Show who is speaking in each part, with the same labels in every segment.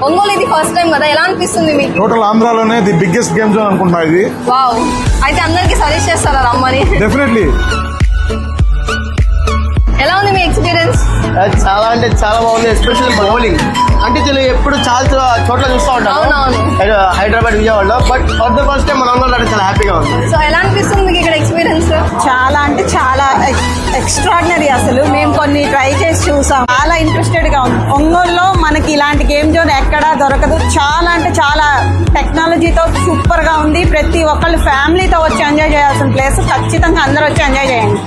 Speaker 1: ఒంగోలు ఇది first time కదా, ఎలా అనిపిస్తుంది మీకు?
Speaker 2: టోటల్ ఆంధ్రాలోనే ది బిగ్గెస్ట్ గేమ్ జోన్ అనుకుంటున్నా ఇది.
Speaker 1: వావ్, అయితే అందరికి సజెస్ట్ చేస్తారా రమ్మని?
Speaker 2: డెఫినెట్లీ.
Speaker 1: ఎలా ఉంది మీ ఎక్స్పీరియన్స్?
Speaker 3: చాలా అంటే చాలా బాగుంది, ఎస్పెషల్లీ బౌలింగ్ అంటే ఎప్పుడు చాలా చోట్ల చూస్తూ ఉంటాను హైదరాబాద్, విజయవాడలో, but for the first time మన ఒంగోలు చాలా హ్యాపీగా ఉంది.
Speaker 1: సో ఎలా అనిపిస్తుంది మీకు ఇక్కడ ఎక్స్పీరియన్స్?
Speaker 4: చాలా అంటే చాలా ఎక్స్ట్రాడినరీ. అసలు మేము కొన్ని ట్రై చేసి చూసాం, చాలా ఇంట్రెస్టెడ్ గా ఉంది. ఒంగోలులో మనకి ఇలాంటి గేమ్ జోన్ ఎక్కడా దొరకదు. చాలా అంటే చాలా టెక్నాలజీతో సూపర్ గా ఉంది. ప్రతి ఒక్కళ్ళు ఫ్యామిలీతో వచ్చి ఎంజాయ్ చేయాల్సిన ప్లేస్. ఖచ్చితంగా అందరూ వచ్చి ఎంజాయ్ చేయండి.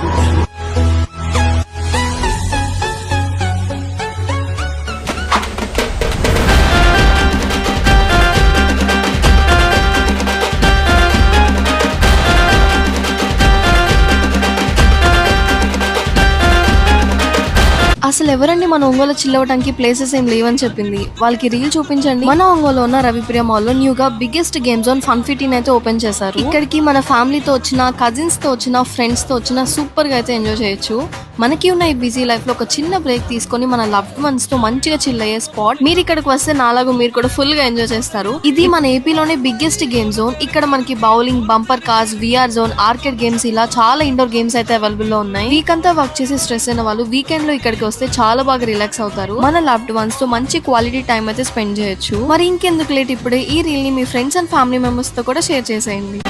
Speaker 5: అసలు ఎవరండి మన ఒంగోలు చిల్లవడానికి ప్లేసెస్ ఏం లేవని చెప్పింది? వాళ్ళకి రీల్ చూపించండి. మన ఒంగోలు ఉన్న రవిప్రియ మాల్ లో న్యూగా biggest game zone fun fifteen అయితే ఓపెన్ చేశారు. ఇక్కడికి మన ఫ్యామిలీతో వచ్చిన, కజిన్స్ తో వచ్చిన, ఫ్రెండ్స్ తో వచ్చిన సూపర్ గా అయితే ఎంజాయ్ చేయొచ్చు. మనకి ఉన్న ఈ బిజీ లైఫ్ లో ఒక చిన్న బ్రేక్ తీసుకొని మన లవ్డ్ వన్స్ తో మంచిగా చిల్ అయ్యే స్పాట్. మీరు ఇక్కడికి వస్తే నాలాగా మీరు కూడా ఫుల్ గా ఎంజాయ్ చేస్తారు. ఇది మన ఏపీలోనే బిగ్గెస్ట్ గేమ్ జోన్. ఇక్కడ మనకి bowling, bumper cars, VR zone, arcade games, ఇలా చాలా ఇండోర్ గేమ్స్ అయితే అవైలబుల్ లో ఉన్నాయి. వీక్ అంతా వర్క్ చేసి స్ట్రెస్ అయిన వాళ్ళు వీకెండ్ లో ఇక్కడికి వస్తే చాలా బాగా రిలాక్స్ అవుతారు. మన లవ్డ్ వన్స్ తో మంచి క్వాలిటీ టైం అయితే స్పెండ్ చేయొచ్చు. మరి ఇంకెందుకు లేట్, ఇప్పుడే ఈ రీల్ ని మీ ఫ్రెండ్స్ అండ్ ఫ్యామిలీ మెంబర్స్ తో కూడా షేర్ చేసేయండి.